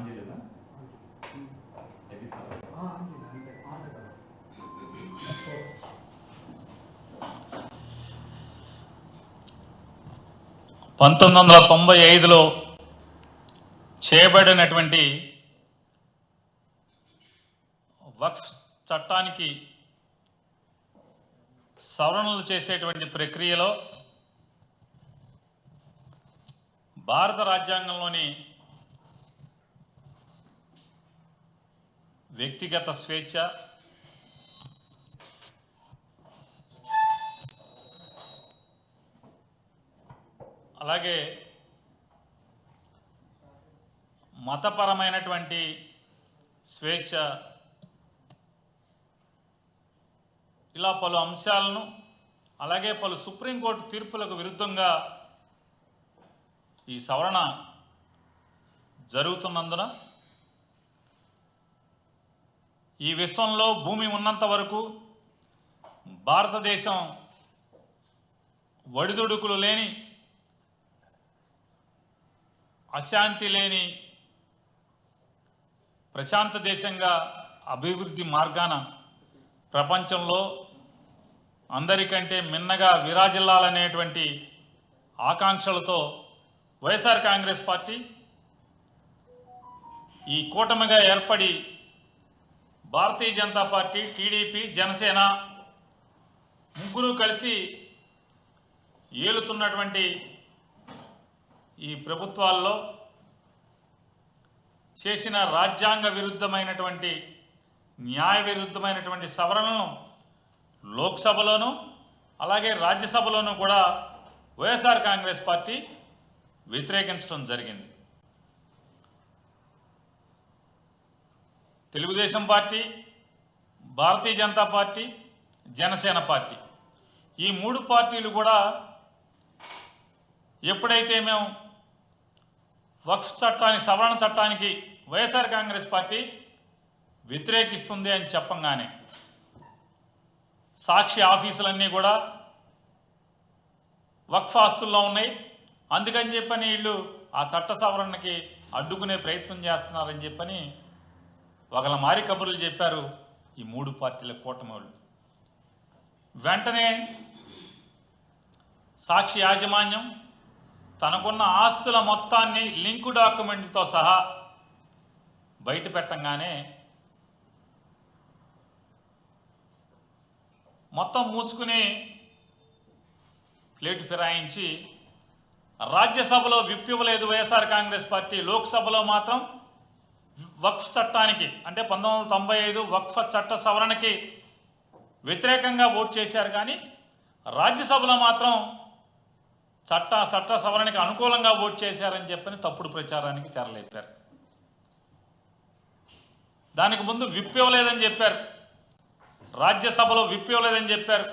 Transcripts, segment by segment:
చేయలేదా? (1995) చేయబడినటువంటి వక్ఫ్ చట్టానికి సవరణలు చేసేటువంటి ప్రక్రియలో భారత రాజ్యాంగంలోని వ్యక్తిగత స్వేచ్ఛ, అలాగే మతపరమైనటువంటి స్వేచ్ఛ, ఇలా పలు అంశాలను, అలాగే పలు సుప్రీంకోర్టు తీర్పులకు విరుద్ధంగా ఈ సవరణ జరుగుతున్నందున ఈ విశ్వంలో భూమి ఉన్నంత వరకు భారతదేశం ఒడిదుడుకులు లేని, అశాంతి లేని ప్రశాంత దేశంగా అభివృద్ధి మార్గాన ప్రపంచంలో అందరికంటే మిన్నగా విరాజిల్లాలనేటువంటి ఆకాంక్షలతో వైఎస్ఆర్ కాంగ్రెస్ పార్టీ ఈ కూటమిగా ఏర్పడి భారతీయ జనతా పార్టీ, టీడీపీ, జనసేన ముగ్గురు కలిసి ఏలుతున్నటువంటి ఈ ప్రభుత్వాల్లో చేసిన రాజ్యాంగ విరుద్ధమైనటువంటి, న్యాయ విరుద్ధమైనటువంటి సవరణలను లోక్సభలోనూ అలాగే రాజ్యసభలోనూ కూడా వైఎస్ఆర్ కాంగ్రెస్ పార్టీ వ్యతిరేకించడం జరిగింది. Telugu Desam party, Bharatiya Janata party, Janasena party ఈ మూడు పార్టీలు కూడా ఎప్పుడైతే మేము వక్ఫ్ చట్టానికి, సవరణ చట్టానికి వైఎస్ఆర్ కాంగ్రెస్ పార్టీ వ్యతిరేకిస్తుంది అని చెప్పంగానే సాక్షి ఆఫీసులన్నీ కూడా వక్ఫ్ ఆస్తుల్లో ఉన్నాయి, అందుకని చెప్పని వీళ్ళు ఆ చట్ట సవరణకి అడ్డుకునే ప్రయత్నం చేస్తున్నారని చెప్పని ఒకళ్ళ మారి కబుర్లు చెప్పారు ఈ మూడు పార్టీల కూటమి వాళ్ళు. వెంటనే సాక్షి యాజమాన్యం తనకున్న ఆస్తుల మొత్తాన్ని లింకు డాక్యుమెంట్లతో సహా బయట పెట్టంగానే మొత్తం మూసుకుని ప్లేటు ఫిరాయించి రాజ్యసభలో విప్ ఇవ్వలేదు వైఎస్ఆర్ కాంగ్రెస్ పార్టీ, లోక్సభలో మాత్రం వక్ఫ్ చట్టానికి అంటే 1995 వక్ఫ్ చట్ట సవరణకి వ్యతిరేకంగా ఓటు చేశారు. కానీ రాజ్యసభలో మాత్రం చట్ట సవరణకి అనుకూలంగా ఓటు చేశారని చెప్పని తప్పుడు ప్రచారానికి తెరలేపారు. దానికి ముందు విప్ ఇవ్వలేదని చెప్పారు, రాజ్యసభలో విప్ ఇవ్వలేదని చెప్పారు.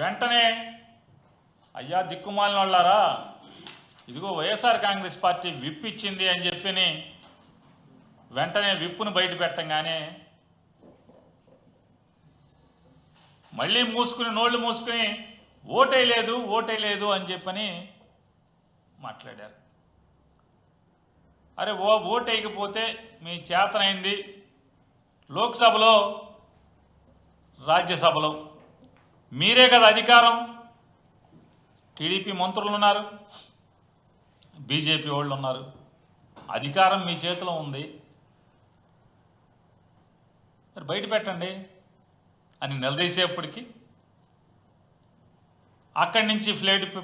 వెంటనే అయ్యా దిక్కుమాలిన వాళ్ళారా, ఇదిగో వైఎస్ఆర్ కాంగ్రెస్ పార్టీ విప్ ఇచ్చింది అని చెప్పి వెంటనే విప్పును బయట పెట్టంగానే మళ్ళీ మూసుకుని, నోళ్ళు మూసుకుని ఓటేయలేదు అని చెప్పని మాట్లాడారు. అరే ఓటేయకపోతే మీ చేతనైంది లోక్సభలో, రాజ్యసభలో మీరే కదా అధికారం, టీడీపీ మంత్రులు ఉన్నారు, బీజేపీ వాళ్ళు ఉన్నారు, అధికారం మీ చేతిలో ఉంది, మరి బయట పెట్టండి అని నిలదీసేపటికి అక్కడి నుంచి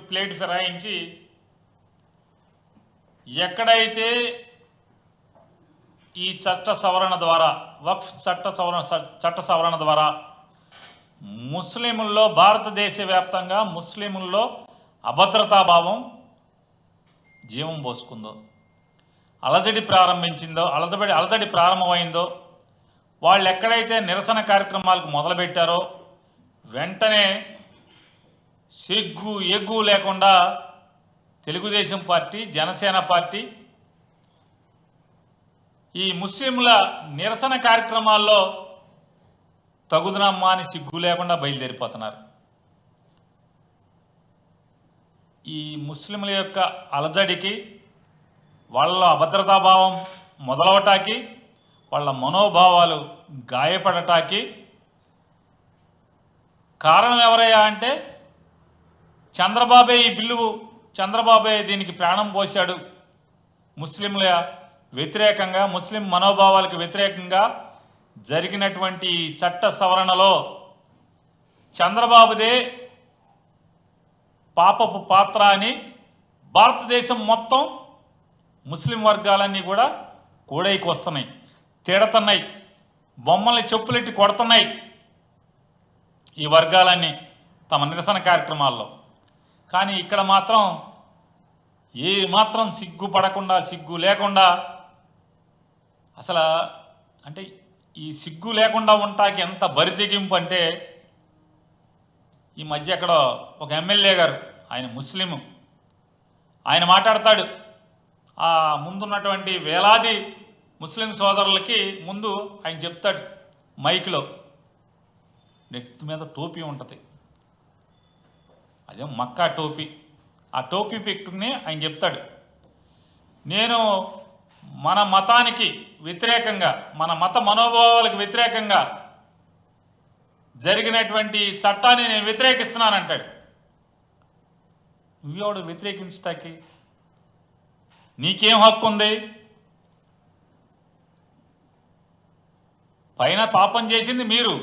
ప్లేట్ ఫిరాయించి ఎక్కడైతే ఈ చట్ట సవరణ ద్వారా, వక్ఫ్ చట్ట సవరణ ద్వారా ముస్లింల్లో, భారతదేశ వ్యాప్తంగా ముస్లింల్లో అభద్రతాభావం జీవం పోసుకుందో, అలజడి ప్రారంభమైందో, వాళ్ళు ఎక్కడైతే నిరసన కార్యక్రమాలకు మొదలుపెట్టారో వెంటనే సిగ్గు ఎగ్గు లేకుండా తెలుగుదేశం పార్టీ, జనసేన పార్టీ ఈ ముస్లింల నిరసన కార్యక్రమాల్లో తగుదనమ్మా అని సిగ్గు లేకుండా బయలుదేరిపోతున్నారు. ఈ ముస్లింల యొక్క అలజడికి, వాళ్ళ అభద్రతాభావం మొదలవటానికి, వాళ్ళ మనోభావాలు గాయపడటానికి కారణం ఎవరయ్యా అంటే చంద్రబాబే. ఈ బిల్లు చంద్రబాబే దీనికి ప్రాణం పోశాడు. ముస్లింల వ్యతిరేకంగా, ముస్లిం మనోభావాలకు వ్యతిరేకంగా జరిగినటువంటి చట్ట సవరణలో చంద్రబాబుదే పాపపు పాత్ర అని భారతదేశం మొత్తం ముస్లిం వర్గాలన్నీ కూడా కూడైకి వస్తున్నాయి, తిడుతున్నాయి, బొమ్మల్ని చెప్పులెట్టి కొడుతున్నాయి ఈ వర్గాలన్నీ తమ నిరసన కార్యక్రమాల్లో. కానీ ఇక్కడ మాత్రం ఏ మాత్రం సిగ్గుపడకుండా, సిగ్గు లేకుండా, అసలు అంటే ఈ సిగ్గు లేకుండా ఉంటాకి ఎంత బరితెగింపు అంటే, ఈ మధ్య అక్కడ ఒక ఎమ్మెల్యే గారు, ఆయన ముస్లిము, ఆయన మాట్లాడతాడు. ఆ ముందున్నటువంటి వేలాది ముస్లిం సోదరులకి ముందు ఆయన చెప్తాడు మైక్లో, నెత్తి మీద టోపీ ఉంటుంది, అదే మక్కా టోపీ. ఆ టోపీ పెట్టుకుని ఆయన చెప్తాడు, నేను మన మతానికి వ్యతిరేకంగా, మన మత మనోభావాలకు వ్యతిరేకంగా జరిగినటువంటి చట్టాన్ని నేను వ్యతిరేకిస్తున్నానంటాడు. నువ్వెవడు వ్యతిరేకించటానికి? నీకేం హక్కు ఉంది? పైన పాపం చేసింది మీరు.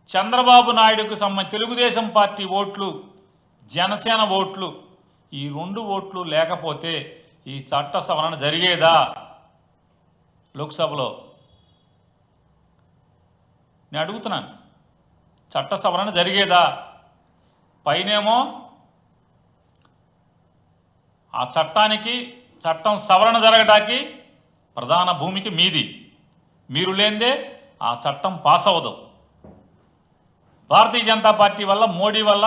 చంద్రబాబు నాయుడుకు తెలుగుదేశం పార్టీ ఓట్లు, జనసేన ఓట్లు, ఈ 2 ఓట్లు లేకపోతే ఈ చట్ట సవరణ జరిగేదా లోక్సభలో? నేను అడుగుతున్నాను, చట్ట సవరణ జరిగేదా? పైనేమో ఆ చట్టం సవరణ జరగడానికి ప్రధాన భూమికి మీది, మీరు లేనిదే ఆ చట్టం పాస్ అవ్వదు. భారతీయ జనతా పార్టీ వల్ల, మోడీ వల్ల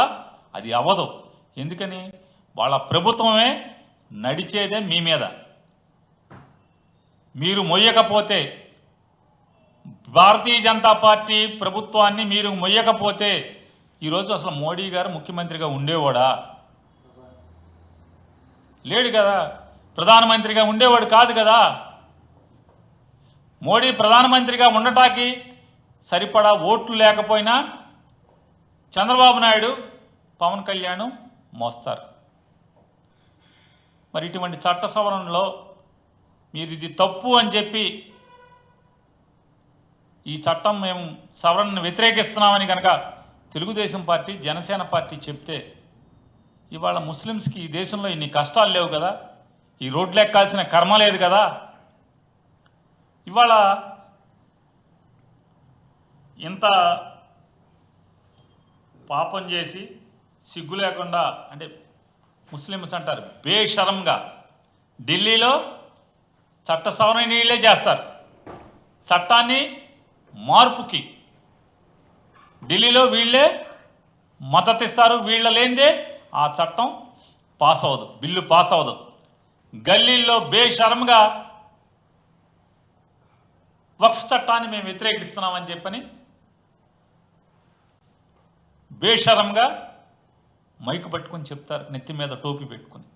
అది అవ్వదు. ఎందుకని? వాళ్ళ ప్రభుత్వమే నడిచేదే మీ మీద. మీరు మొయ్యకపోతే, భారతీయ జనతా పార్టీ ప్రభుత్వాన్ని మీరు మొయ్యకపోతే ఈరోజు అసలు మోడీ గారు ముఖ్యమంత్రిగా ఉండేవాడా? లేడు కదా. ప్రధానమంత్రిగా ఉండేవాడు కాదు కదా. మోడీ ప్రధానమంత్రిగా ఉండటానికి సరిపడా ఓట్లు లేకపోయినా చంద్రబాబు నాయుడు, పవన్ కళ్యాణ్ మోస్తారు. మరి ఇటువంటి చట్ట సవరణలో మీరు ఇది తప్పు అని చెప్పి, ఈ చట్టం మేము సవరణను వ్యతిరేకిస్తున్నామని కనుక తెలుగుదేశం పార్టీ, జనసేన పార్టీ చెప్తే ఇవాళ ముస్లిమ్స్కి ఈ దేశంలో ఇన్ని కష్టాలు లేవు కదా, ఈ రోడ్లు ఎక్కాల్సిన కర్మ లేదు కదా. ఇవాళ ఇంత పాపం చేసి సిగ్గు లేకుండా, అంటే ముస్లిమ్స్ అంటారు బేషరంగా, ఢిల్లీలో చట్ట సవరణ నీళ్ళే చేస్తారు. చట్టాన్ని మార్పుకి ఢిల్లీలో వీళ్ళే మద్దతు ఇస్తారు. వీళ్ళ లేనిదే ఆ చట్టం పాస్ అవ్వదు, బిల్లు పాస్ అవ్వదు. గల్లీల్లో బేషరంగా వక్ఫ్ చట్టాన్ని మేము వ్యతిరేకిస్తున్నామని చెప్పని బేషరంగా మైకు పట్టుకొని చెప్తారు, నెత్తి మీద టోపీ పెట్టుకొని.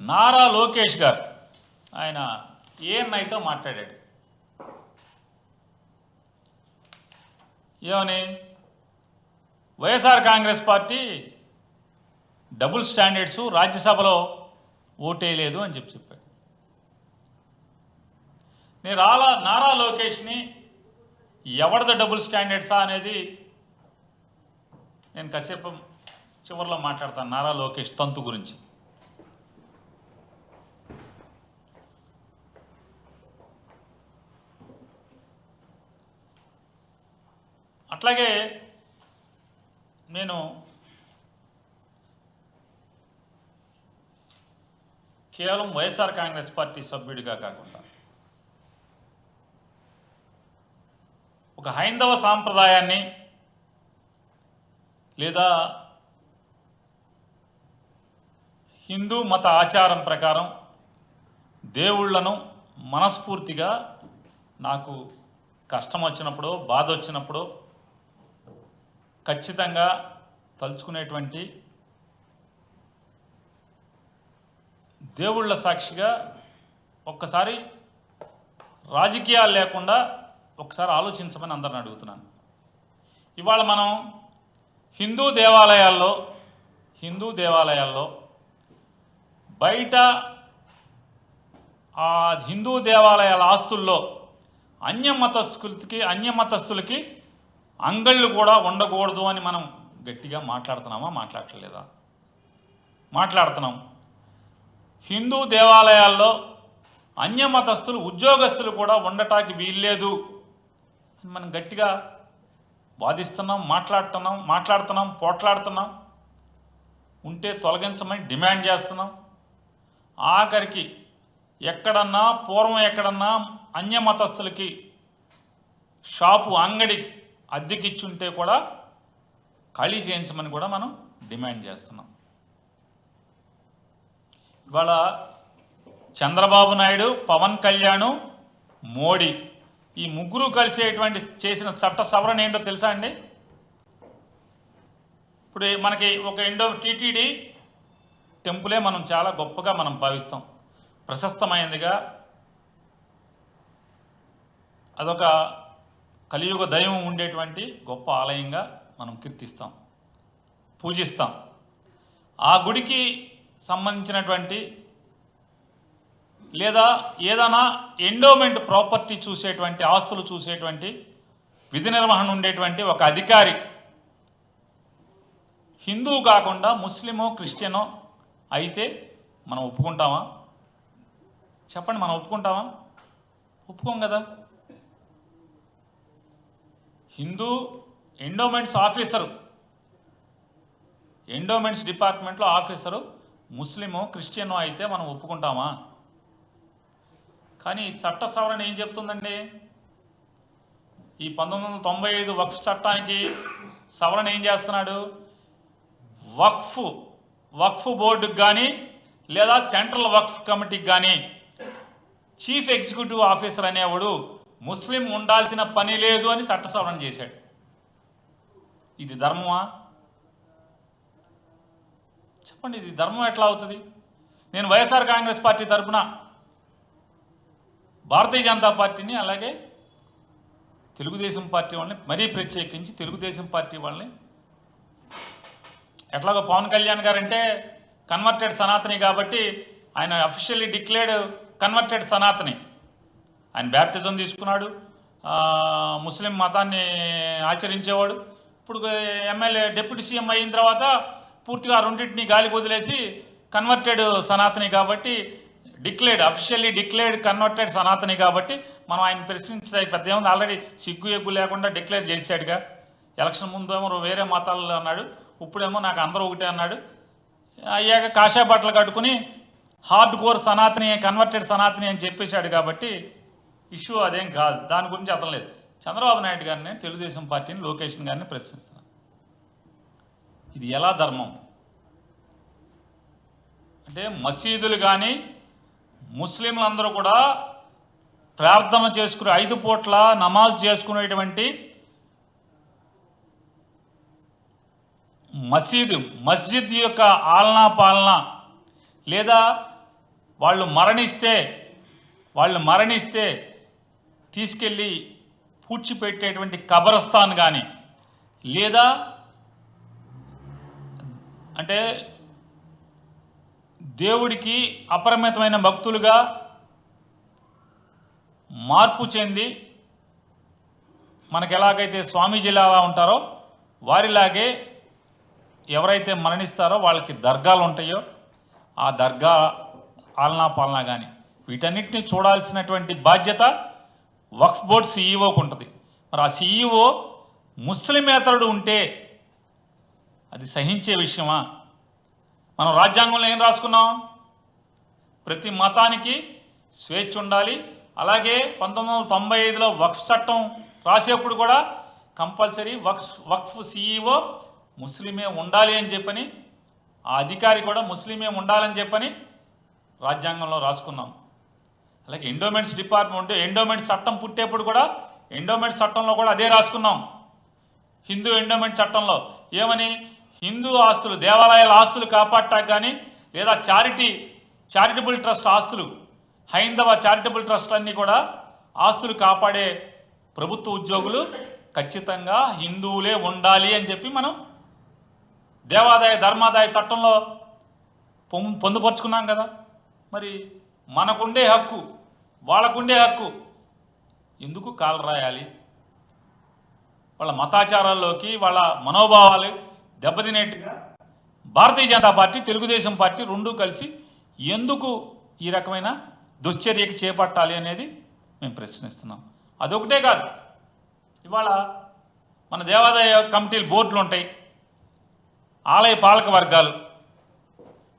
నారా లోకేష్ గారు ఆయన ఏఎన్ఐతో మాట్లాడాడు. ఏమని? YSR Congress party double standards, రాజ్యసభలో ఓటేయలేదు అని చెప్పాడు. నేను నారా లోకేష్ని ఎవరిది డబుల్ స్టాండర్డ్సా అనేది నేను కాసేపు చివరిలో మాట్లాడతాను. నారా లోకేష్ తంతు గురించి. అట్లాగే నేను కేవలం వైఎస్ఆర్ కాంగ్రెస్ పార్టీ సభ్యుడిగా కాకుండా ఒక హైందవ సాంప్రదాయాన్ని లేదా హిందూ మత ఆచారం ప్రకారం దేవుళ్లను మనస్ఫూర్తిగా నాకు కష్టం వచ్చినప్పుడు, బాధ వచ్చినప్పుడు ఖచ్చితంగా తలుచుకునేటువంటి దేవుళ్ళ సాక్షిగా ఒక్కసారి రాజకీయాలు లేకుండా ఒకసారి ఆలోచించమని అందరిని అడుగుతున్నాను. ఇవాళ మనం హిందూ దేవాలయాల్లో బయట ఆ హిందూ దేవాలయాల ఆస్తుల్లో అన్యమతస్థులకి అంగళ్ళు కూడా ఉండకూడదు అని మనం గట్టిగా మాట్లాడుతున్నామా? మాట్లాడలేదా? మాట్లాడుతున్నాం. హిందూ దేవాలయాల్లో అన్యమతస్థులు ఉద్యోగస్తులు కూడా ఉండటానికి వీల్లేదు అని మనం గట్టిగా వాదిస్తున్నాం, మాట్లాడుతున్నాం, పోట్లాడుతున్నాం. ఉంటే తొలగించమని డిమాండ్ చేస్తున్నాం. ఆఖరికి పూర్వం ఎక్కడన్నా అన్యమతస్థులకి షాపు అంగడి అద్దెకిచ్చుంటే కూడా ఖాళీ చేయించమని కూడా మనం డిమాండ్ చేస్తున్నాం. ఇవాళ చంద్రబాబు నాయుడు, పవన్ కళ్యాణ్, మోడీ ఈ ముగ్గురు కలిసేటువంటి చేసిన చట్ట సవరణ ఏంటో తెలుసా అండి? ఇప్పుడు మనకి ఒక టీటీడీ టెంపులే మనం చాలా గొప్పగా మనం భావిస్తాం, ప్రశస్తమైనదిగా, అదొక కలియుగ దైవం ఉండేటువంటి గొప్ప ఆలయంగా మనం కీర్తిస్తాం, పూజిస్తాం. ఆ గుడికి సంబంధించినటువంటి లేదా ఏదైనా ఎండోమెంట్ ప్రాపర్టీ చూసేటువంటి, ఆస్తులు చూసేటువంటి విధి నిర్వహణ ఉండేటువంటి ఒక అధికారి హిందువు కాకుండా ముస్లిమో క్రిస్టియనో అయితే మనం ఒప్పుకుంటామా? చెప్పండి, మనం ఒప్పుకుంటామా? ఒప్పుకోం కదా. హిందూ ఎండోమెంట్స్ డిపార్ట్మెంట్లో ఆఫీసరు ముస్లిమో క్రిస్టియనో అయితే మనం ఒప్పుకుంటామా? కానీ చట్ట సవరణ ఏం చెప్తుందండి? ఈ 1995 వక్ఫ్ చట్టానికి సవరణ ఏం చేస్తున్నాడు? వక్ఫ్ బోర్డుకి కానీ లేదా సెంట్రల్ వక్ఫ్ కమిటీకి కానీ చీఫ్ ఎగ్జిక్యూటివ్ ఆఫీసర్ అనేవాడు ముస్లిం ఉండాల్సిన పని లేదు అని చట్ట సవరణ చేశాడు. ఇది ధర్మమా? చెప్పండి, ఇది ధర్మం ఎట్లా అవుతుంది? నేను వైఎస్ఆర్ కాంగ్రెస్ పార్టీ తరఫున భారతీయ జనతా పార్టీని, అలాగే తెలుగుదేశం పార్టీ వాళ్ళని, మరీ ప్రత్యేకించి తెలుగుదేశం పార్టీ వాళ్ళని, ఎట్లాగో పవన్ కళ్యాణ్ గారంటే కన్వర్టెడ్ సనాతని కాబట్టి ఆయన అఫీషియల్లీ డిక్లేర్డ్ కన్వర్టెడ్ సనాతని. ఆయన బ్యాప్టిజం తీసుకున్నాడు, ముస్లిం మతాన్ని ఆచరించేవాడు. ఇప్పుడు ఎమ్మెల్యే డిప్యూటీ సీఎం అయిన తర్వాత పూర్తిగా రెండింటిని గాలికి వదిలేసి కన్వర్టెడ్ సనాతని కాబట్టి అఫీషియల్లీ డిక్లేర్డ్ కన్వర్టెడ్ సనాతని కాబట్టి మనం ఆయన ప్రశ్నించడానికి పెద్ద ఏముంది? ఆల్రెడీ సిగ్గు ఎగ్గు లేకుండా డిక్లేర్ చేశాడుగా. ఎలక్షన్ ముందు ఏమో వేరే మతాలు అన్నాడు, ఇప్పుడేమో నాకు అందరూ ఒకటే అన్నాడు. అయ్యాక కాషాయ బట్టలు కట్టుకుని hard core Sanatani, converted Sanatani అని చెప్పేశాడు కాబట్టి ఇష్యూ అదేం కాదు, దాని గురించి అతను లేదు. చంద్రబాబు నాయుడు గారిని, తెలుగుదేశం పార్టీని, లోకేష్ గారిని ప్రశ్నిస్తున్నాను. ఇది ఎలా ధర్మం? అంటే మసీదులు కానీ ముస్లింలందరూ కూడా ప్రార్థన చేసుకునే 5 పూట్ల నమాజ్ చేసుకునేటువంటి మస్జిద్ యొక్క ఆలనా పాలన, లేదా వాళ్ళు మరణిస్తే తీసుకెళ్ళి పూడ్చిపెట్టేటువంటి కబరస్థాన్ కానీ, లేదా అంటే దేవుడికి అపరిమితమైన భక్తులుగా మార్పు చెంది మనకు ఎలాగైతే స్వామీజీలు అలా ఉంటారో వారిలాగే ఎవరైతే మరణిస్తారో వాళ్ళకి దర్గాలు ఉంటాయో ఆ దర్గా ఆలనా పాలన కానీ వీటన్నిటిని చూడాల్సినటువంటి బాధ్యత వక్ఫ్ బోర్డ్ సీఈఓకి ఉంటుంది. మరి ఆ సీఈఓ ముస్లిమేతరుడు ఉంటే అది సహించే విషయమా? మనం రాజ్యాంగంలో ఏం రాసుకున్నాం? ప్రతి మతానికి స్వేచ్ఛ ఉండాలి. అలాగే 1995లో వక్ఫ్ చట్టం రాసేప్పుడు కూడా కంపల్సరీ వక్ఫ్ సీఈఓ ముస్లిమే ఉండాలి అని చెప్పని, ఆ అధికారి కూడా ముస్లిమే ఉండాలని చెప్పని రాజ్యాంగంలో రాసుకున్నాం. అలాగే ఎండోమెంట్స్ చట్టం పుట్టేప్పుడు కూడా ఎండోమెంట్స్ చట్టంలో కూడా అదే రాసుకున్నాం. హిందూ ఎండోమెంట్ చట్టంలో ఏమని? హిందూ ఆస్తులు, దేవాలయాల ఆస్తులు కాపాడటానికి కానీ లేదా చారిటీ చారిటబుల్ ట్రస్ట్ ఆస్తులు, హైందవ చారిటబుల్ ట్రస్ట్ అన్నీ కూడా ఆస్తులు కాపాడే ప్రభుత్వ ఉద్యోగులు ఖచ్చితంగా హిందువులే ఉండాలి అని చెప్పి మనం దేవాదాయ ధర్మాదాయ చట్టంలో పొందుపరుచుకున్నాం కదా. మరి మనకుండే హక్కు వాళ్ళకుండే హక్కు ఎందుకు కాలు రాయాలి? వాళ్ళ మతాచారాల్లోకి వాళ్ళ మనోభావాలు దెబ్బతినేట్టుగా భారతీయ జనతా పార్టీ, తెలుగుదేశం పార్టీ రెండూ కలిసి ఎందుకు ఈ రకమైన దుశ్చర్యకి చేపట్టాలి అనేది మేము ప్రశ్నిస్తున్నాం. అదొకటే కాదు, ఇవాళ మన దేవాదాయ కమిటీలు బోర్డులు ఉంటాయి, ఆలయ పాలక వర్గాలు,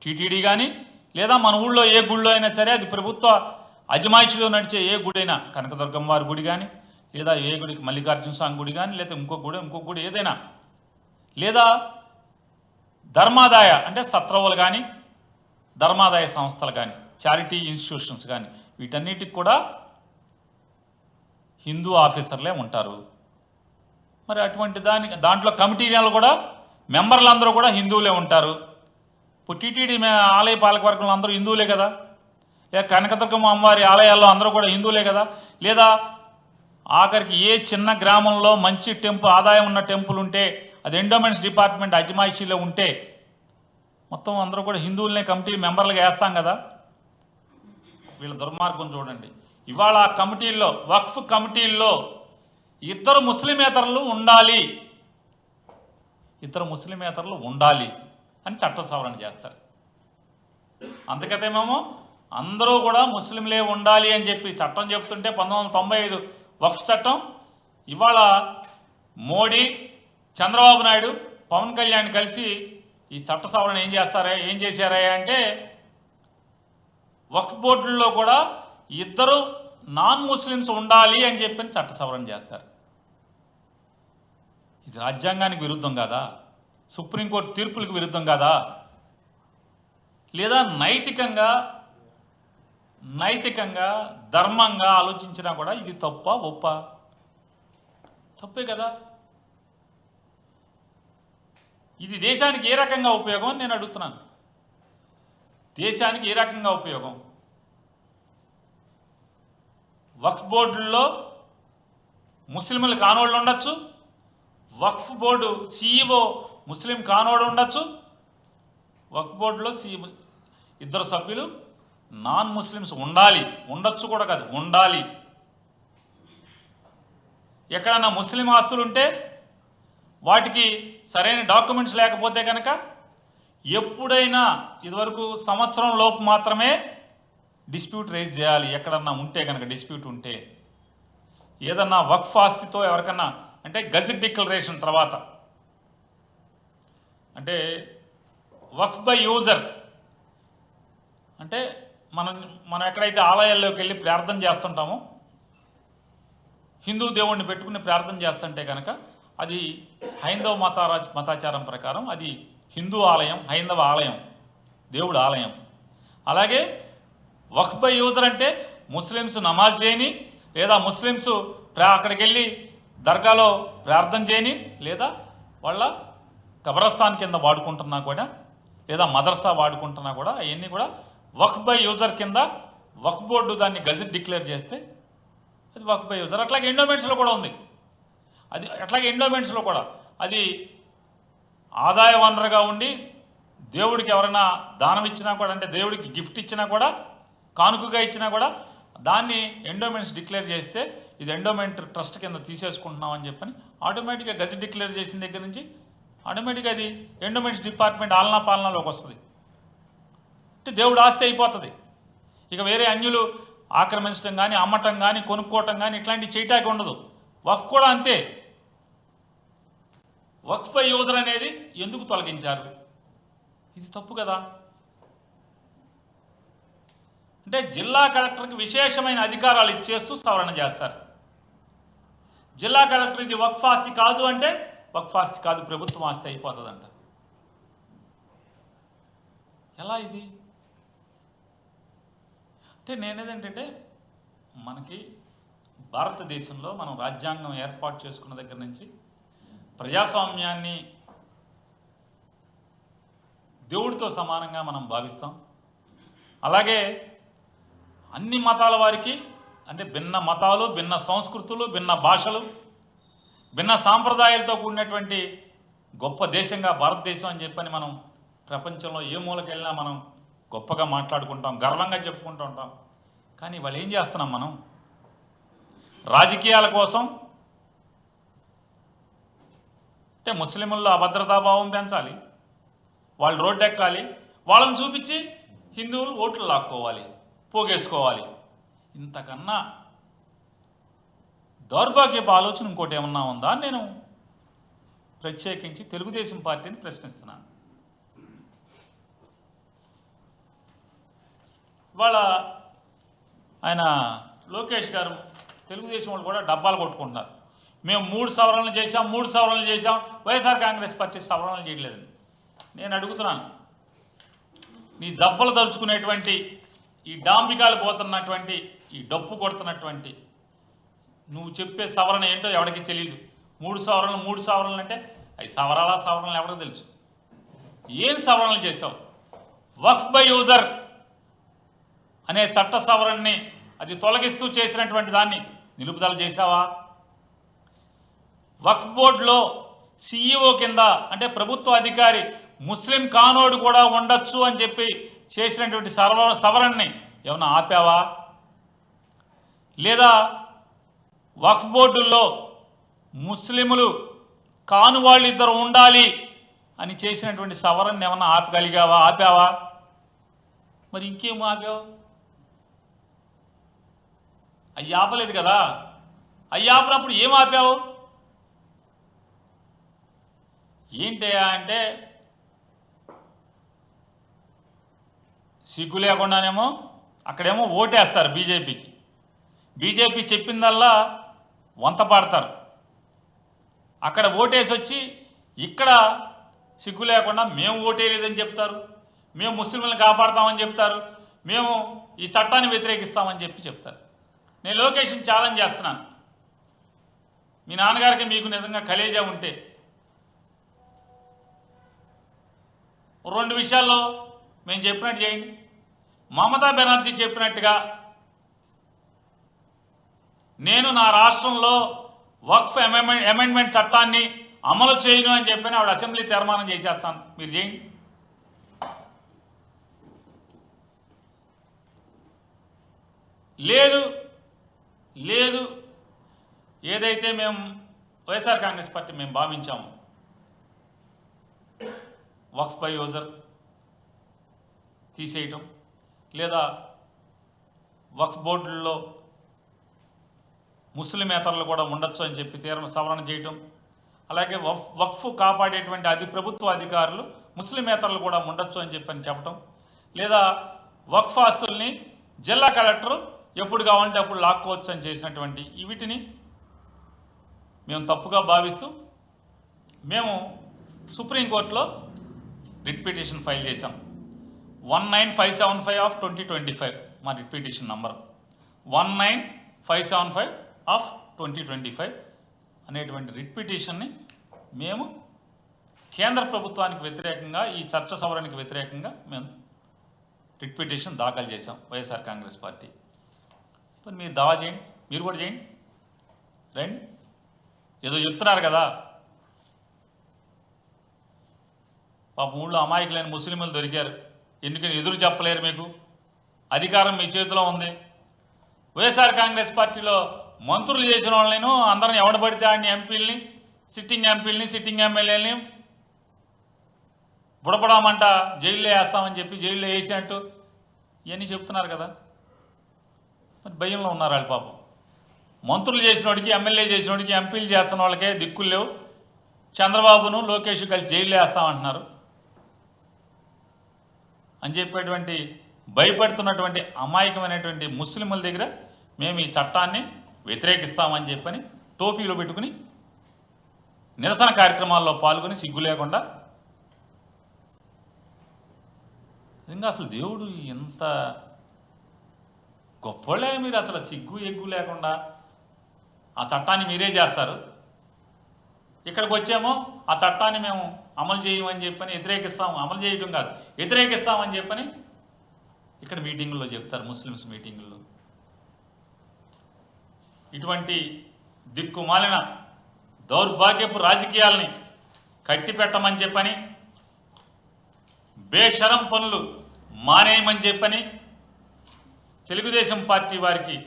టీటీడీ కానీ లేదా మన ఊళ్ళో ఏ గుళ్ళో అయినా సరే, అది ప్రభుత్వ అజమాయిషిలో నడిచే ఏ గుడైనా, కనకదుర్గమ్మ వారి గుడి కానీ లేదా ఏ గుడికి మల్లికార్జున స్వామి గుడి కానీ లేదా ఇంకొక గుడి ఏదైనా, లేదా ధర్మాదాయ అంటే సత్రవులు కానీ ధర్మాదాయ సంస్థలు కానీ చారిటీ ఇన్స్టిట్యూషన్స్ కానీ వీటన్నిటికి కూడా హిందూ ఆఫీసర్లే ఉంటారు. మరి అటువంటి దాంట్లో కమిటీలు కూడా మెంబర్లందరూ కూడా హిందువులే ఉంటారు. ఇప్పుడు టీటీడీ ఆలయ పాలకవర్గంలో అందరూ హిందువులే కదా, లేదా కనకదుర్గమ్మ అమ్మవారి ఆలయాల్లో అందరూ కూడా హిందువులే కదా, లేదా ఆఖరికి ఏ చిన్న గ్రామంలో మంచి ఆదాయం ఉన్న టెంపుల్ ఉంటే అది ఎండోమెంట్స్ డిపార్ట్మెంట్ అజమాయిషీలో ఉంటే మొత్తం అందరూ కూడా హిందువులనే కమిటీ మెంబర్లుగా వేస్తాం కదా. వీళ్ళ దుర్మార్గం చూడండి. ఇవాళ ఆ కమిటీల్లో, వక్ఫ్ కమిటీల్లో ఇద్దరు ముస్లిమేతరులు ఉండాలి అని చట్ట సవరణ చేస్తారు. అంతకతేమేమో అందరూ కూడా ముస్లింలే ఉండాలి అని చెప్పి చట్టం చెప్తుంటే 1995 వక్ఫ్ చట్టం, ఇవాళ మోడీ, చంద్రబాబు నాయుడు, పవన్ కళ్యాణ్ కలిసి ఈ చట్ట సవరణ ఏం చేశారా అంటే వక్ఫ్ బోర్డుల్లో కూడా ఇద్దరు నాన్ ముస్లిమ్స్ ఉండాలి అని చెప్పి చట్ట సవరణ చేస్తారు. ఇది రాజ్యాంగానికి విరుద్ధం కాదా? సుప్రీంకోర్టు తీర్పులకు విరుద్ధం కాదా? లేదా నైతికంగా ధర్మంగా ఆలోచించినా కూడా ఇది తప్ప ఒప్ప? తప్పే కదా. ఇది దేశానికి ఏ రకంగా ఉపయోగం అని నేను అడుగుతున్నాను. దేశానికి ఏ రకంగా ఉపయోగం? వక్ఫ్ బోర్డుల్లో ముస్లింలు కానోళ్ళు ఉండొచ్చు, వక్ఫ్ బోర్డు CEO ముస్లిం కానోడు ఉండొచ్చు, వక్ఫ్ బోర్డులో ఇద్దరు సభ్యులు నాన్ ముస్లిమ్స్ ఉండొచ్చు కూడా కాదు, ఉండాలి. ఎక్కడన్నా ముస్లిం ఆస్తులు ఉంటే వాటికి సరైన డాక్యుమెంట్స్ లేకపోతే కనుక ఎప్పుడైనా ఇదివరకు సంవత్సరం లోపు మాత్రమే డిస్ప్యూట్ రైజ్ చేయాలి. ఎక్కడన్నా ఉంటే కనుక డిస్ప్యూట్ ఉంటే, ఏదన్నా వక్ఫ్ ఆస్తితో ఎవరికన్నా అంటే గజెట్ డిక్లరేషన్ తర్వాత, అంటే వక్ఫ్ బై యూజర్ అంటే మనం ఎక్కడైతే ఆలయాల్లోకి వెళ్ళి ప్రార్థన చేస్తుంటామో, హిందూ దేవుణ్ణి పెట్టుకుని ప్రార్థన చేస్తుంటే కనుక అది హైందవ మతాచారం ప్రకారం అది హిందూ ఆలయం, హైందవ ఆలయం, దేవుడు ఆలయం. అలాగే వక్ఫ్ బై యూజర్ అంటే ముస్లిమ్స్ నమాజ్ చేయని, లేదా ముస్లిమ్స్ అక్కడికి వెళ్ళి దర్గాలో ప్రార్థన చేయని, లేదా వాళ్ళ కబరస్థాన్ కింద వాడుకుంటున్నా కూడా, లేదా మదర్సా వాడుకుంటున్నా కూడా అవన్నీ కూడా వక్ఫ్ బై యూజర్ కింద వక్ఫ్ బోర్డు దాన్ని గజెట్ డిక్లేర్ చేస్తే అది వక్ఫ్ బై యూజర్. అట్లాగే ఎండోమెంట్స్లో కూడా ఉంది అది. అట్లాగే ఎండోమెంట్స్లో కూడా అది ఆదాయ వనరుగా ఉండి దేవుడికి ఎవరైనా దానం ఇచ్చినా కూడా, అంటే దేవుడికి గిఫ్ట్ ఇచ్చినా కూడా, కానుకగా ఇచ్చినా కూడా దాన్ని ఎండోమెంట్స్ డిక్లేర్ చేస్తే ఇది ఎండోమెంట్ ట్రస్ట్ కింద తీసేసుకుంటున్నాం అని చెప్పని ఆటోమేటిక్గా గజెట్ డిక్లేర్ చేసిన దగ్గర నుంచి ఆటోమేటిక్గా అది ఎండోమెంట్స్ డిపార్ట్మెంట్ ఆలనా పాలనలోకి వస్తుంది. అంటే దేవుడు ఆస్తి అయిపోతుంది. ఇక వేరే అన్యులు ఆక్రమించడం కానీ, అమ్మటం కానీ, కొనుక్కోవటం కానీ ఇట్లాంటివి చేయటానికి ఉండదు. వక్ఫ్ కూడా అంతే. వక్ఫ్ బై యూజర్ అనేది ఎందుకు తొలగించారు? ఇది తప్పు కదా. అంటే జిల్లా కలెక్టర్కి విశేషమైన అధికారాలు ఇచ్చేస్తూ సవరణ చేస్తారు. జిల్లా కలెక్టర్ ఇది వక్ఫ్ ఆస్తి కాదు అంటే వక్ఫ్ ఆస్తి కాదు, ప్రభుత్వం ఆస్తి అయిపోతుందంట. ఎలా ఇది? అంటే నేనేదంటే మనకి భారతదేశంలో మనం రాజ్యాంగం ఏర్పాటు చేసుకున్న దగ్గర నుంచి ప్రజాస్వామ్యాన్ని దేవుడితో సమానంగా మనం భావిస్తాం. అలాగే అన్ని మతాల వారికి, అంటే భిన్న మతాలు, భిన్న సంస్కృతులు, భిన్న భాషలు, భిన్న సాంప్రదాయాలతో కూడినటువంటి గొప్ప దేశంగా భారతదేశం అని చెప్పని మనం ప్రపంచంలో ఏ మూలకెళ్ళినా మనం గొప్పగా మాట్లాడుకుంటాం, గర్వంగా చెప్పుకుంటూ ఉంటాం. కానీ వాళ్ళు ఏం చేస్తున్నాం మనం? రాజకీయాల కోసం అంటే ముస్లింల్లో అభద్రతాభావం పెంచాలి, వాళ్ళు రోడ్డు ఎక్కాలి, వాళ్ళని చూపించి హిందువులు ఓట్లు లాక్కోవాలి, పోగేసుకోవాలి. ఇంతకన్నా దౌర్భాగ్యపు ఆలోచన ఇంకోటి ఏమన్నా ఉందా అని నేను ప్రత్యేకించి తెలుగుదేశం పార్టీని ప్రశ్నిస్తున్నాను. ఇవాళ ఆయన లోకేష్ గారు తెలుగుదేశం వాళ్ళు కూడా డబ్బాలు కొట్టుకుంటున్నారు. మేము 3 సవరణలు చేశాం, 3 సవరణలు చేశాం, వైఎస్ఆర్ కాంగ్రెస్ పార్టీ సవరణలు చేయలేదండి. నేను అడుగుతున్నాను, నీ జబ్బలు తలుచుకునేటువంటి, ఈ డాంబికాలు పోతున్నటువంటి, ఈ డప్పు కొడుతున్నటువంటి నువ్వు చెప్పే సవరణ ఏంటో ఎవరికి తెలియదు. 3 సవరణలు అంటే అవి సవరణలు ఎవరికి తెలుసు? ఏం సవరణలు చేశావు? వక్ఫ్ బై యూజర్ అనే చట్ట సవరణని అది తొలగిస్తూ చేసినటువంటి దాన్ని నిలుపుదల చేశావా? వక్ఫ్ బోర్డులో సిఇఓ కింద, అంటే ప్రభుత్వ అధికారి ముస్లిం కానోడు కూడా ఉండొచ్చు అని చెప్పి చేసినటువంటి సవరణని ఏమన్నా ఆపావా? లేదా వక్ఫ్ బోర్డుల్లో ముస్లిములు కాను వాళ్ళు ఇద్దరు ఉండాలి అని చేసినటువంటి సవరణని ఏమన్నా ఆపావా? మరి ఇంకేం ఆపావు? అవి ఆపలేదు కదా. అవి ఆపినప్పుడు ఏం ఆపావు? ఏంటయ్యా అంటే సిగ్గు లేకుండానేమో అక్కడేమో ఓటేస్తారు బీజేపీకి. బీజేపీ చెప్పిందల్లా వంత పాడతారు. అక్కడ ఓటేసి వచ్చి ఇక్కడ సిగ్గు లేకుండా మేము ఓటేయలేదని చెప్తారు, మేము ముస్లింలను కాపాడుతామని చెప్తారు, మేము ఈ చట్టాన్ని వ్యతిరేకిస్తామని చెప్తారు. నేను లోకేష్ని ఛాలెంజ్ చేస్తున్నాను, మీ నాన్నగారికి మీకు నిజంగా కలేజా ఉంటే 2 విషయాల్లో మేము చెప్పినట్టు చేయండి. మమతా బెనర్జీ చెప్పినట్టుగా నేను నా రాష్ట్రంలో వక్ఫ్ అమెండ్మెంట్ చట్టాన్ని అమలు చేయను అని చెప్పని ఆవిడ అసెంబ్లీ తీర్మానం చేసేస్తాను, మీరు చేయండి. లేదు ఏదైతే మేము వైఎస్ఆర్ కాంగ్రెస్ పార్టీ మేము భావించాము, వక్ఫ్ బై యూజర్ తీసేయటం, లేదా వక్ఫ్ బోర్డుల్లో ముస్లిమేతరులు కూడా ఉండొచ్చు అని చెప్పి సవరణ చేయటం, అలాగే వక్ఫ్ కాపాడేటువంటి ప్రభుత్వ అధికారులు ముస్లిమేతరులు కూడా ఉండొచ్చు అని చెప్పటం, లేదా వక్ఫ్ ఆస్తుల్ని జిల్లా కలెక్టరు ఎప్పుడు కావాలంటే అప్పుడు లాక్కోవచ్చు అని చేసినటువంటి వీటిని మేము తప్పుగా భావిస్తూ మేము సుప్రీంకోర్టులో రిట్ పిటిషన్ ఫైల్ చేశాం. 19575 ఆఫ్ 2025 మా రిట్ పిటిషన్ నంబర్ 19575 ఆఫ్ 2025 అనేటువంటి రిట్ పిటిషన్ని మేము కేంద్ర ప్రభుత్వానికి వ్యతిరేకంగా, ఈ చట్ట సవరణకి వ్యతిరేకంగా మేము రిట్ పిటిషన్ దాఖలు చేశాం వైఎస్ఆర్ కాంగ్రెస్ పార్టీ. మీరు దావా చేయండి, మీరు కూడా చేయండి, రండి. ఏదో చెప్తున్నారు కదా, పాపం ఊళ్ళో అమాయకులైన ముస్లింలు దొరికారు, ఎందుకని ఎదురు చెప్పలేరు? మీకు అధికారం మీ చేతిలో ఉంది. వైఎస్ఆర్ కాంగ్రెస్ పార్టీలో మంత్రులు చేసిన వాళ్ళను అందరిని ఎవడబడితే ఆడిని ఎంపీలని, సిట్టింగ్ ఎమ్మెల్యేలని బుడపడామంట జైల్లో వేస్తామని చెప్పి జైల్లో వేసినట్టు ఇవన్నీ చెప్తున్నారు కదా. మరి భయంలో ఉన్నారు వాళ్ళు పాపం. మంత్రులు చేసినోడికి, ఎమ్మెల్యే చేసినోడికి, ఎంపీలు చేస్తున్న వాళ్ళకే దిక్కులు లేవు. చంద్రబాబును లోకేష్ కలిసి జైల్లో వేస్తామంటున్నారు అని చెప్పేటువంటి భయపడుతున్నటువంటి అమాయకమైనటువంటి ముస్లింల దగ్గర మేము ఈ చట్టాన్ని వ్యతిరేకిస్తామని చెప్పని టోపీలో పెట్టుకుని నిరసన కార్యక్రమాల్లో పాల్గొని సిగ్గు లేకుండా, ఇంకా అసలు దేవుడు ఎంత గొప్పలే, మీరు అసలు సిగ్గు ఎగ్గు లేకుండా ఆ చట్టాన్ని మీరే చేస్తారు. ఇక్కడికి వచ్చేమో ఆ చట్టాన్ని మేము అమలు చేయమని చెప్పని వ్యతిరేకిస్తాము, అమలు చేయటం కాదు వ్యతిరేకిస్తామని చెప్పని ఇక్కడ మీటింగుల్లో చెప్తారు, ముస్లిమ్స్ మీటింగుల్లో. ఇటువంటి దిక్కుమాలిన దౌర్భాగ్యపు రాజకీయాల్ని కట్టిపెట్టమని చెప్పని, బేషరం పనులు మానేయమని చెప్పని తెలుగుదేశం పార్టీ వారికి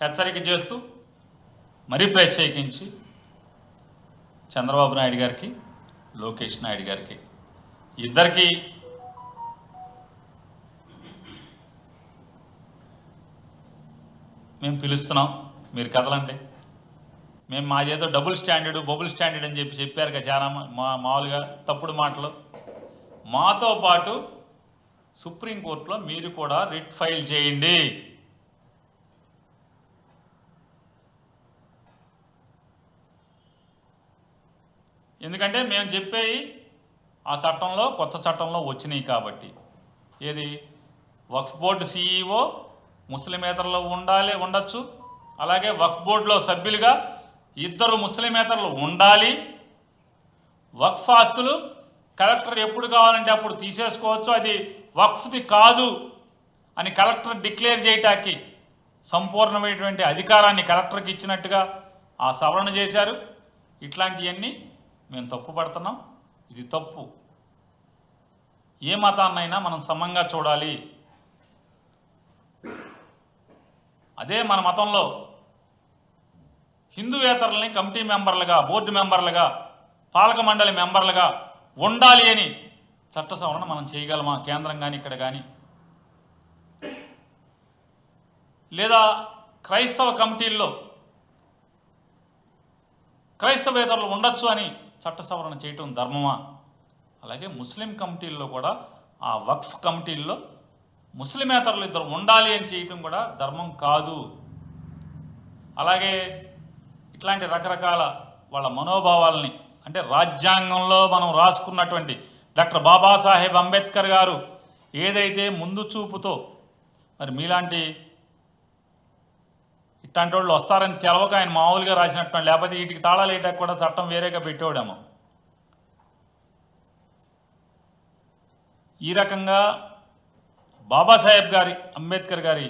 హెచ్చరిక చేస్తూ, మరీ ప్రత్యేకించి చంద్రబాబు నాయుడు గారికి, లోకేష్ నాయుడు గారికి ఇద్దరికీ మేము పిలుస్తున్నాం, మీరు కదలండి. మేము మాదేదో డబుల్ స్టాండర్డ్ బబుల్ స్టాండర్డ్ అని చెప్పారు కదా చాలా మామూలుగా తప్పుడు మాటలు. మాతో పాటు సుప్రీంకోర్టులో మీరు కూడా రిట్ ఫైల్ చేయండి. ఎందుకంటే మేము చెప్పేవి ఆ చట్టంలో, కొత్త చట్టంలో వచ్చినాయి కాబట్టి. ఏది, వక్ఫ్ బోర్డు సిఈఓ ముస్లిమేతరులు ఉండొచ్చు, అలాగే వక్ఫ్ బోర్డులో సభ్యులుగా 2 ముస్లిమేతరులు ఉండాలి. వక్ఫ్ ఆస్తులు కలెక్టర్ ఎప్పుడు కావాలంటే అప్పుడు తీసేసుకోవచ్చు, అది వక్ఫ్ది కాదు అని కలెక్టర్ డిక్లేర్ చేయటానికి సంపూర్ణమైనటువంటి అధికారాన్ని కలెక్టర్కి ఇచ్చినట్టుగా ఆ సవరణ చేశారు. ఇట్లాంటివన్నీ మేము తప్పుపడుతున్నాం. ఇది తప్పు. ఏ మతాన్నైనా మనం సమంగా చూడాలి. అదే మన మతంలో హిందూయేతరులని కమిటీ మెంబర్లుగా, బోర్డు మెంబర్లుగా, పాలక మండలి మెంబర్లుగా ఉండాలి అని చట్ట సవరణ మనం చేయగలమా కేంద్రం కానీ ఇక్కడ కానీ? లేదా క్రైస్తవ కమిటీల్లో క్రైస్తవేతరులు ఉండొచ్చు అని చట్ట సవరణ చేయటం ధర్మమా? అలాగే ముస్లిం కమిటీల్లో కూడా, ఆ వక్ఫ్ కమిటీల్లో ముస్లిమేతరులు 2 ఉండాలి అని చేయటం కూడా ధర్మం కాదు. అలాగే ఇట్లాంటి రకరకాల వాళ్ళ మనోభావాలని, అంటే రాజ్యాంగంలో మనం రాసుకున్నటువంటి డాక్టర్ బాబాసాహెబ్ అంబేద్కర్ గారు ఏదైతే ముందు చూపుతో, మరి మీలాంటి ఇట్లాంటి వాళ్ళు వస్తారని తెలవక ఆయన మామూలుగా రాసినట్టు, లేకపోతే వీటికి తాళాలు వేయడానికి కూడా చట్టం వేరేగా పెట్టేవాడేమో. ఈ రకంగా బాబాసాహెబ్ అంబేద్కర్ గారి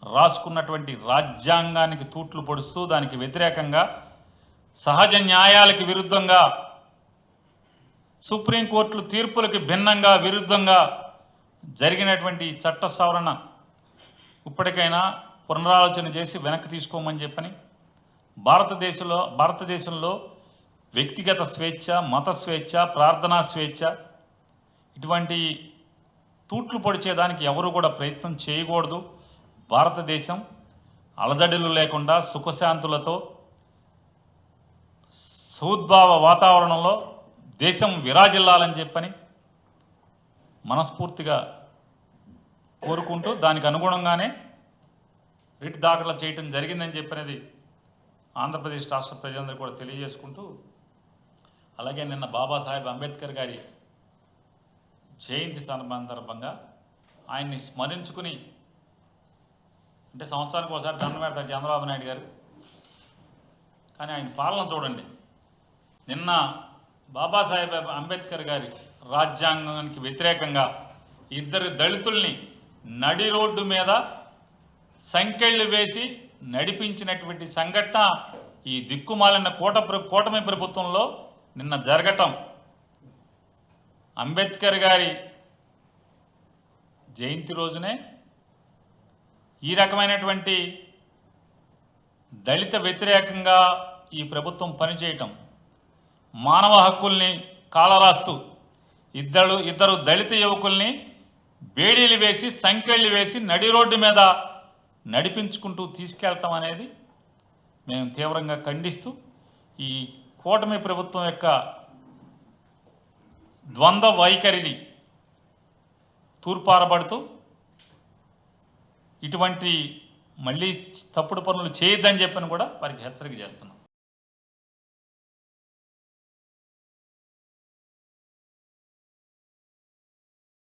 రాసుకున్నటువంటి రాజ్యాంగానికి తూట్లు పొడుస్తూ, దానికి వ్యతిరేకంగా, సహజ న్యాయాలకి విరుద్ధంగా, సుప్రీంకోర్టుల తీర్పులకి భిన్నంగా, విరుద్ధంగా జరిగినటువంటి చట్ట సవరణ ఇప్పటికైనా పునరాలోచన చేసి వెనక్కి తీసుకోమని చెప్పని, భారతదేశంలో వ్యక్తిగత స్వేచ్ఛ, మత స్వేచ్ఛ, ప్రార్థనా స్వేచ్ఛ, ఇటువంటి తూట్లు పొడిచేదానికి ఎవరు కూడా ప్రయత్నం చేయకూడదు. భారతదేశం అలజడులు లేకుండా సుఖశాంతులతో సౌద్భావ వాతావరణంలో దేశం విరాజిల్లాలని చెప్పని మనస్ఫూర్తిగా కోరుకుంటూ, దానికి అనుగుణంగానే రిట్ దాఖలు చేయటం జరిగిందని చెప్పినది ఆంధ్రప్రదేశ్ రాష్ట్ర ప్రజలందరూ కూడా తెలియజేసుకుంటూ, అలాగే నిన్న బాబాసాహెబ్ అంబేద్కర్ గారి జయంతి సందర్భంగా ఆయన్ని స్మరించుకుని, అంటే సంవత్సరానికి ఒకసారి దండం పెడతారు చంద్రబాబు నాయుడు గారు, కానీ ఆయన పాలన చూడండి. నిన్న బాబాసాహెబ్ అంబేద్కర్ గారి రాజ్యాంగానికి వ్యతిరేకంగా 2 దళితుల్ని నడి రోడ్డు మీద సంకెళ్ళు వేసి నడిపించినటువంటి సంఘటన ఈ దిక్కుమాలిన కూటమి ప్రభుత్వంలో నిన్న జరగటం, అంబేద్కర్ గారి జయంతి రోజునే ఈ రకమైనటువంటి దళిత వ్యతిరేకంగా ఈ ప్రభుత్వం పనిచేయటం, మానవ హక్కుల్ని కాలరాస్తూ ఇద్దరు దళిత యువకుల్ని బేడీలు వేసి సంకెళ్ళు వేసి నడి రోడ్డు మీద నడిపించుకుంటూ తీసుకెళ్ళటం అనేది మేము తీవ్రంగా ఖండిస్తూ, ఈ కూటమి ప్రభుత్వం యొక్క ద్వంద్వ వైఖరిని తూర్పారబడుతూ ఇటువంటి మళ్ళీ తప్పుడు పనులు చేయొద్దని చెప్పని కూడా వారికి హెచ్చరిక చేస్తున్నాం.